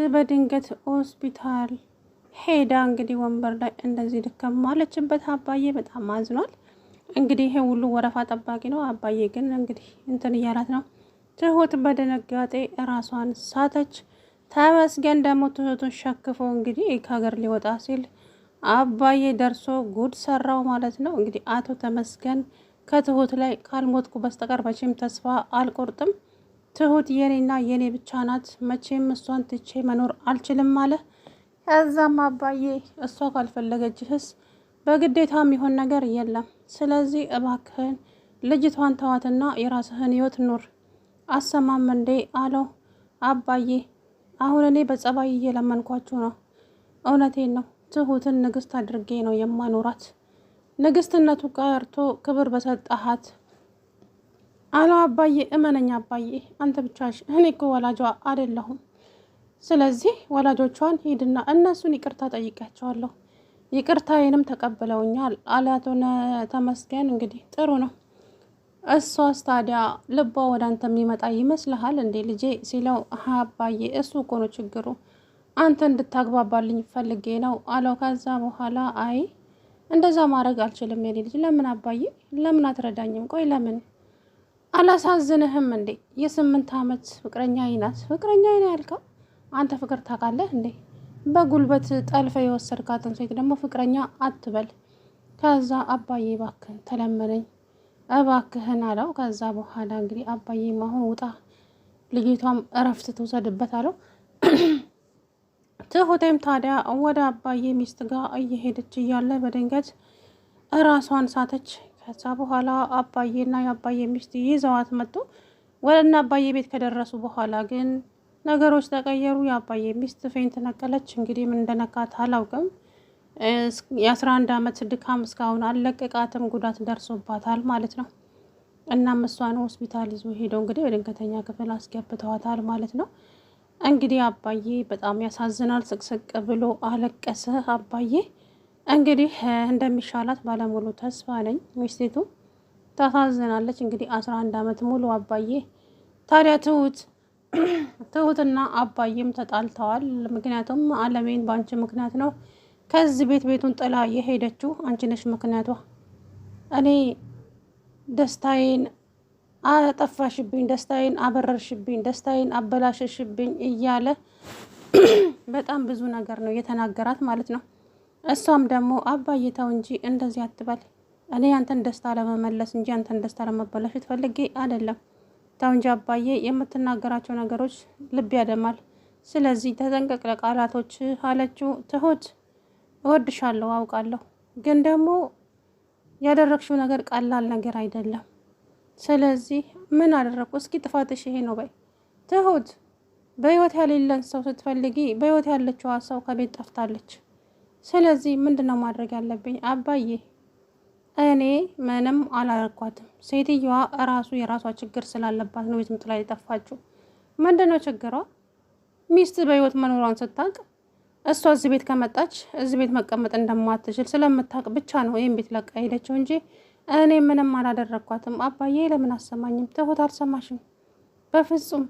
በድንገት ሆስፒታል ሄዳ እንግዲህ ወንበር ላይ እንደዚህ ድከም ማለችበት። አባዬ በጣም አዝኗል። እንግዲህ ይሄ ሁሉ ወረፋ ጠባቂ ነው። አባዬ ግን እንግዲህ እንትን እያላት ነው። ትሁት በድንጋጤ ራሷን ሳተች። ተመስገን ደግሞ ትሁቱን ሸክፎ እንግዲህ ከሀገር ሊወጣ ሲል አባዬ ደርሶ ጉድ ሰራው ማለት ነው። እንግዲህ አቶ ተመስገን ከትሁት ላይ ካልሞትኩ በስተቀር መቼም ተስፋ አልቆርጥም፣ ትሁት የኔና የኔ ብቻ ናት፣ መቼም እሷን ትቼ መኖር አልችልም አለ። ከዛም አባዬ እሷ ካልፈለገችህስ በግዴታ የሚሆን ነገር የለም፣ ስለዚህ እባክህን ልጅቷን ተዋትና የራስህን ህይወት ኑር፣ አሰማም እንዴ አለው። አባዬ አሁን እኔ በጸባይ እየለመንኳችሁ ነው፣ እውነቴን ነው፣ ትሁትን ንግስት አድርጌ ነው የማኖራት፣ ንግስትነቱ ቀርቶ ክብር በሰጠሃት አለው። አባዬ እመነኛ አባዬ፣ አንተ ብቻሽ፣ እኔ እኮ ወላጇ አይደለሁም፣ ስለዚህ ወላጆቿን ሂድና እነሱን ይቅርታ ጠይቃቸዋለሁ፣ ይቅርታዬንም ተቀብለውኛል አለ አቶ ተመስገን። እንግዲህ ጥሩ ነው። እሷስ ታዲያ ልቧ ወደ አንተ የሚመጣ ይመስልሃል እንዴ ልጄ ሲለው፣ አባዬ እሱ እኮ ነው ችግሩ፣ አንተ እንድታግባባልኝ ፈልጌ ነው አለው። ከዛ በኋላ አይ እንደዛ ማድረግ አልችልም የኔ ልጅ። ለምን አባዬ ለምን አትረዳኝም? ቆይ ለምን አላሳዝንህም እንዴ? የ8 ዓመት ፍቅረኛ ናት። ፍቅረኛ ና ያልከው አንተ ፍቅር ታውቃለህ እንዴ? በጉልበት ጠልፈ የወሰድካትን ሴት ደግሞ ፍቅረኛ አትበል። ከዛ አባዬ እባክህን ተለመነኝ እባክህን አለው። ከዛ በኋላ እንግዲህ አባዬ አሁን ውጣ፣ ልጅቷም እረፍት ትውሰድበት አለው። ትሁቴም ታዲያ ወደ አባዬ ሚስት ጋር እየሄደች እያለ በድንገት እራሷን ሳተች። ከዛ በኋላ አባዬና የአባዬ ሚስት ይዘዋት መጡ። ወደና አባዬ ቤት ከደረሱ በኋላ ግን ነገሮች ተቀየሩ። የአባዬ ሚስት ፌንት ነቀለች። እንግዲህ ምን እንደነካት አላውቅም። የ11 ዓመት ድካም እስካሁን አልለቀቃትም። ጉዳት ደርሶባታል ማለት ነው። እናም እሷን ሆስፒታል ይዞ ሄደው እንግዲህ በድንገተኛ ክፍል አስገብተዋታል ማለት ነው። እንግዲህ አባዬ በጣም ያሳዝናል። ስቅስቅ ብሎ አለቀሰ። አባዬ እንግዲህ እንደሚሻላት ባለሙሉ ተስፋ ነኝ። ሚስቴቱ ታሳዝናለች። እንግዲህ 11 ዓመት ሙሉ አባዬ ታዲያ ትሁትና አባዬም ተጣልተዋል። ምክንያቱም አለሜን በአንቺ ምክንያት ነው ከዚህ ቤቱን ጥላ የሄደችው አንቺ ነሽ ምክንያቷ፣ እኔ ደስታዬን አጠፋሽብኝ፣ ደስታዬን አበረርሽብኝ፣ ደስታዬን አበላሸሽብኝ እያለ በጣም ብዙ ነገር ነው የተናገራት ማለት ነው። እሷም ደግሞ አባዬ ተው እንጂ እንደዚህ አትበል፣ እኔ አንተን ደስታ ለመመለስ እንጂ አንተን ደስታ ለመበላሸት ፈልጌ አይደለም፣ ተው እንጂ አባዬ፣ የምትናገራቸው ነገሮች ልብ ያደማል፣ ስለዚህ ተጠንቀቅ ለቃላቶች አለችው። ትሁት እወድሻለሁ አውቃለሁ፣ ግን ደግሞ ያደረግሽው ነገር ቀላል ነገር አይደለም። ስለዚህ ምን አደረግኩ? እስኪ ጥፋትሽ ይሄ ነው በይ። ትሁት በህይወት ያሌለን ሰው ስትፈልጊ በህይወት ያለችዋ ሰው ከቤት ጠፍታለች። ስለዚህ ምንድን ነው ማድረግ ያለብኝ? አባዬ እኔ ምንም አላረኳትም። ሴትየዋ እራሱ የራሷ ችግር ስላለባት ነው ቤትም ጥላ የጠፋችው። ምንድን ነው ችግሯ? ሚስት በህይወት መኖሯን ስታውቅ እሷ እዚህ ቤት ከመጣች እዚህ ቤት መቀመጥ እንደማትችል ስለምታውቅ ብቻ ነው ይህን ቤት ለቃ ሄደችው እንጂ እኔ ምንም አላደረግኳትም። አባዬ ለምን አሰማኝም? ትሁት አልሰማሽም? በፍጹም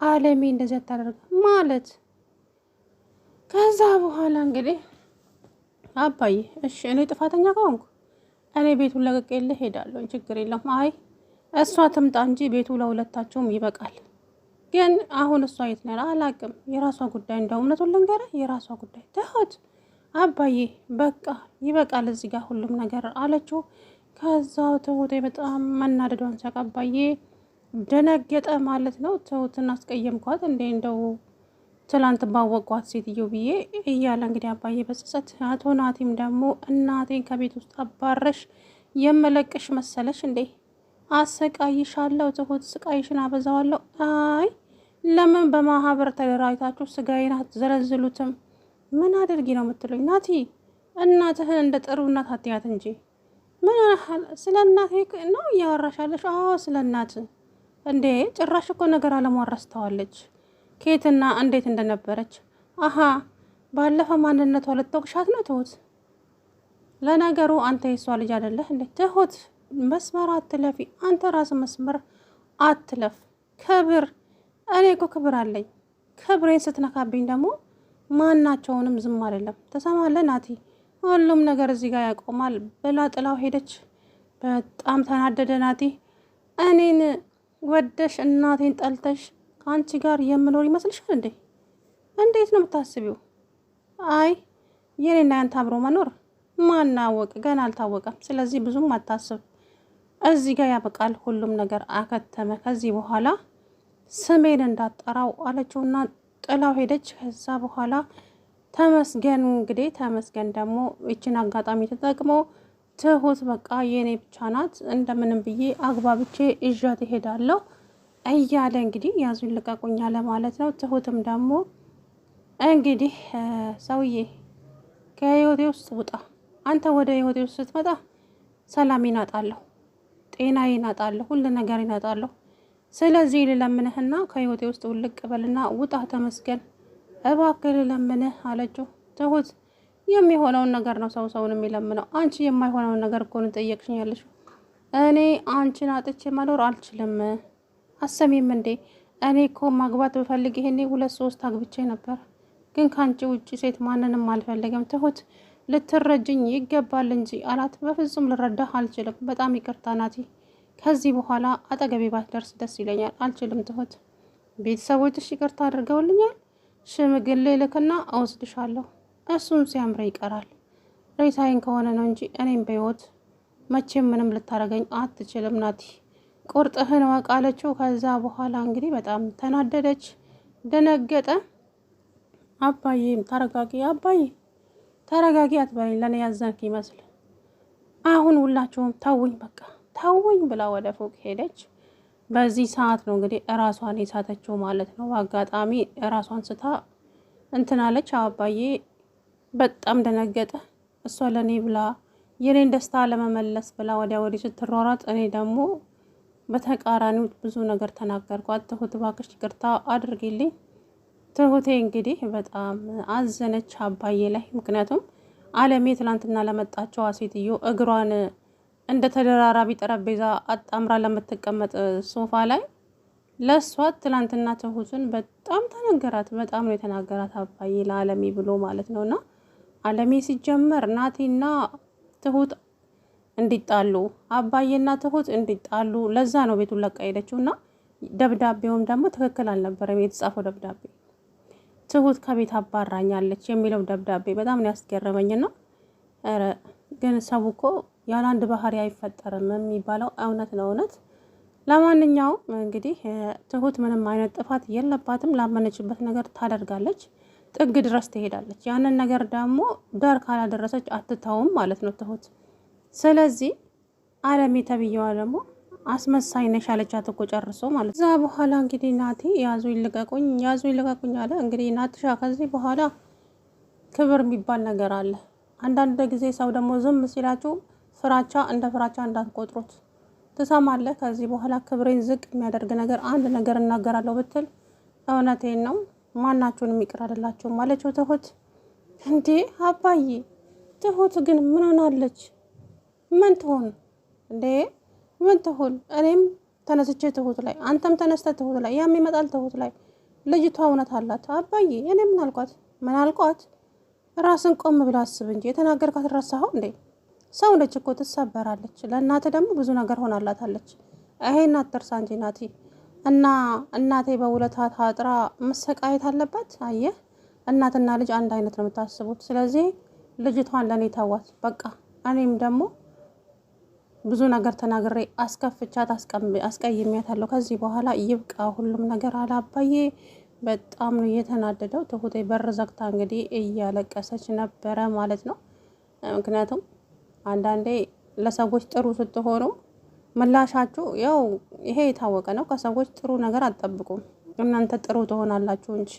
አለሜ እንደዚህ አታደርግ ማለት። ከዛ በኋላ እንግዲህ አባዬ እሺ እኔ ጥፋተኛ ከሆንኩ እኔ ቤቱን ለቅቄልህ ሄዳለሁ፣ ችግር የለም። አይ እሷ ትምጣ እንጂ ቤቱ ለሁለታችሁም ይበቃል። ግን አሁን እሷ የት ነው? አላውቅም። የራሷ ጉዳይ፣ እንደው እውነቱን ልንገርህ የራሷ ጉዳይ። ትሁት አባዬ በቃ ይበቃል እዚህ ጋር ሁሉም ነገር አለችው። ከዛ ትሁቴ በጣም መናደዷን ሲያውቅ አባዬ ደነገጠ ማለት ነው። ትሁትን አስቀየምኳት እንዴ እንደው ትላንት ባወቋት ሴትዮ ብዬ እያለ እንግዲህ አባዬ በጸጸት፣ አቶ ናቲም ደግሞ እናቴን ከቤት ውስጥ አባረሽ የመለቅሽ መሰለሽ እንዴ? አሰቃይሻለሁ ትሁት፣ ስቃይሽን አበዛዋለሁ። አይ ለምን በማህበር ተደራጅታችሁ ስጋዬን አትዘለዝሉትም? ምን አድርጊ ነው የምትሉኝ? ናቲ እናትህን እንደ ጥሩ እናት አትያት እንጂ ምን ስለ እናቴ ነው እያወራሻለሽ? አዎ ስለ እናት እንዴ። ጭራሽ እኮ ነገር አለሟረስተዋለች ኬትና እንዴት እንደነበረች። አሀ ባለፈው ማንነቷ ልትወቅሻት ነው ትሁት? ለነገሩ አንተ የሷ ልጅ አይደለህ እንዴ? ትሁት መስመር አትለፊ። አንተ ራስ መስመር አትለፍ። ክብር፣ እኔ እኮ ክብር አለኝ። ክብሬን ስትነካብኝ ደግሞ ማናቸውንም ዝም አይደለም። ተሰማለህ ናቲ? ሁሉም ነገር እዚህ ጋር ያቆማል ብላ ጥላው ሄደች። በጣም ተናደደ ናቲ። እኔን ወደሽ እናቴን ጠልተሽ ከአንቺ ጋር የምኖር ይመስልሻል እንዴ? እንዴት ነው የምታስቢው? አይ የኔና ያንተ አብሮ መኖር ማናወቅ ገና አልታወቀም። ስለዚህ ብዙም አታስብ። እዚህ ጋር ያበቃል። ሁሉም ነገር አከተመ። ከዚህ በኋላ ስሜን እንዳጠራው አለችውና ጥላው ሄደች። ከዛ በኋላ ተመስገን እንግዲህ ተመስገን ደግሞ ይችን አጋጣሚ ተጠቅሞ ትሁት በቃ የኔ ብቻ ናት እንደምንም ብዬ አግባብቼ እዣት እሄዳለሁ እያለ እንግዲህ ያዙኝ ልቀቁኝ አለ ማለት ነው። ትሁትም ደግሞ እንግዲህ ሰውዬ ከህይወቴ ውስጥ ውጣ፣ አንተ ወደ ህይወቴ ውስጥ ስትመጣ ሰላም ይናጣለሁ፣ ጤና ይናጣለሁ፣ ሁሉ ነገር ይናጣለሁ። ስለዚህ ልለምንህና ከህይወቴ ውስጥ ውልቅ በልና ውጣ ተመስገን እባክህ ልለምንህ አለችው። ትሁት የሚሆነውን ነገር ነው ሰው ሰውን የሚለምነው። አንቺ የማይሆነውን ነገር እኮ ነው ጠየቅሽኝ ያለሽው። እኔ አንቺን አጥቼ መኖር አልችልም። አሰሚም እንዴ? እኔ እኮ ማግባት ብፈልግ ይሄኔ 2-3 አግብቼ ነበር፣ ግን ከአንቺ ውጭ ሴት ማንንም አልፈልግም። ትሁት ልትረጅኝ ይገባል እንጂ አላት። በፍጹም ልረዳህ አልችልም። በጣም ይቅርታ ናቲ። ከዚህ በኋላ አጠገቤ ባትደርስ ደስ ይለኛል። አልችልም ትሁት። ቤተሰቦችሽ ይቅርታ አድርገውልኛል። ሽምግሌ ልክና እወስድሻለሁ። እሱም ሲያምረ ይቀራል። ሬሳይን ከሆነ ነው እንጂ እኔም በህይወት መቼም ምንም ልታረገኝ አትችልም ናቲ። ቁርጥህን ወቅ አለችው። ከዛ በኋላ እንግዲህ በጣም ተናደደች፣ ደነገጠ። አባዬም ተረጋጊ፣ አባዬ ተረጋጊ አትበለኝ፣ ለእኔ ያዘንክ ይመስል። አሁን ሁላችሁም ተውኝ፣ በቃ ተውኝ ብላ ወደ ፎቅ ሄደች። በዚህ ሰዓት ነው እንግዲህ እራሷን የሳተችው ማለት ነው። በአጋጣሚ እራሷን ስታ እንትናለች። አባዬ በጣም ደነገጠ። እሷ ለእኔ ብላ የኔን ደስታ ለመመለስ ብላ ወዲያ ወዲህ ስትሯሯጥ፣ እኔ ደግሞ በተቃራኒው ብዙ ነገር ተናገርኳት። ትሁት እባክሽ ይቅርታ አድርጊልኝ። ትሁቴ እንግዲህ በጣም አዘነች አባዬ ላይ። ምክንያቱም አለሜ ትናንትና ለመጣቸዋ ሴትዮ እግሯን እንደ ተደራራቢ ጠረጴዛ አጣምራ ለምትቀመጥ ሶፋ ላይ ለእሷ ትላንትና ትሁትን በጣም ተነገራት። በጣም ነው የተናገራት አባዬ ለአለሜ ብሎ ማለት ነው። እና አለሜ ሲጀመር ናቲና ትሁት እንዲጣሉ አባዬና ትሁት እንዲጣሉ ለዛ ነው ቤቱን ለቃ ሄደችው። እና ደብዳቤውም ደግሞ ትክክል አልነበረም የተጻፈው ደብዳቤ። ትሁት ከቤት አባራኛለች የሚለው ደብዳቤ በጣም ነው ያስገረመኝና ኧረ ግን ሰው እኮ ያለ አንድ ባህሪ አይፈጠርም የሚባለው እውነት ነው እውነት። ለማንኛውም እንግዲህ ትሁት ምንም አይነት ጥፋት የለባትም። ላመነችበት ነገር ታደርጋለች፣ ጥግ ድረስ ትሄዳለች። ያንን ነገር ደግሞ ዳር ካላደረሰች አትተውም ማለት ነው ትሁት። ስለዚህ አለሜ ተብዬዋ ደግሞ አስመሳይ ነሽ አለቻት እኮ ጨርሶ ማለት ነው። እዛ በኋላ እንግዲህ ናቲ ያዙ ይልቀቁኝ አለ። እንግዲህ ናትሻ ከዚህ በኋላ ክብር የሚባል ነገር አለ። አንዳንድ ጊዜ ሰው ደግሞ ዝም ሲላችሁ ፍራቻ እንደ ፍራቻ እንዳትቆጥሩት። ትሰማለህ? ከዚህ በኋላ ክብሬን ዝቅ የሚያደርግ ነገር አንድ ነገር እናገራለሁ ብትል እውነቴን ነው ማናችሁንም ይቅር አይደላችሁም አለችው ትሁት። እንዴ አባዬ፣ ትሁት ግን ምን ሆናለች? ምን ትሆን እንዴ? ምን ትሆን? እኔም ተነስቼ ትሁት ላይ፣ አንተም ተነስተ ትሁት ላይ፣ ያም ይመጣል ትሁት ላይ። ልጅቷ እውነት አላት አባዬ። እኔ ምን አልኳት? ራስን ቆም ብላ አስብ እንጂ የተናገርካት ረሳኸው እንዴ? ሰው ነች እኮ ትሰበራለች። ለእናቴ ደግሞ ብዙ ነገር ሆናላታለች። ይሄን አትርሳ እንጂ ናቲ። እና እናቴ በውለታ ታጥራ መሰቃየት አለባት? አየህ፣ እናትና ልጅ አንድ አይነት ነው የምታስቡት። ስለዚህ ልጅቷን ለእኔ ተዋት በቃ። እኔም ደግሞ ብዙ ነገር ተናግሬ አስከፍቻት አስቀይሜያታለሁ። ከዚህ በኋላ ይብቃ ሁሉም ነገር አለ አባዬ። በጣም ነው የተናደደው። ትሁቴ በር ዘግታ እንግዲህ እያለቀሰች ነበረ ማለት ነው። ምክንያቱም አንዳንዴ ለሰዎች ጥሩ ስትሆኑ ምላሻችሁ ያው ይሄ የታወቀ ነው። ከሰዎች ጥሩ ነገር አትጠብቁም። እናንተ ጥሩ ትሆናላችሁ እንጂ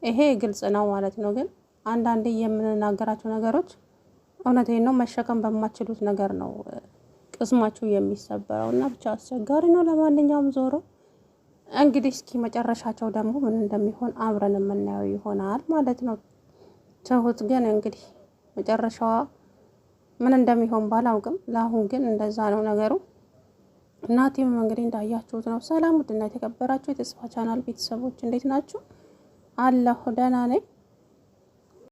ይሄ ግልጽ ነው ማለት ነው። ግን አንዳንዴ የምንናገራቸው ነገሮች እውነቴን ነው መሸከም በማችሉት ነገር ነው ቅስማችሁ የሚሰበረው እና ብቻ አስቸጋሪ ነው። ለማንኛውም ዞሮ እንግዲህ እስኪ መጨረሻቸው ደግሞ ምን እንደሚሆን አብረን የምናየው ይሆናል ማለት ነው። ትሁት ግን እንግዲህ መጨረሻዋ ምን እንደሚሆን ባላውቅም ለአሁን ግን እንደዛ ነው ነገሩ። ናቲም እንግዲህ እንዳያችሁት ነው። ሰላም ውድና የተከበራችሁ የተስፋ ቻናል ቤተሰቦች እንዴት ናችሁ? አለሁ ደህና ነኝ።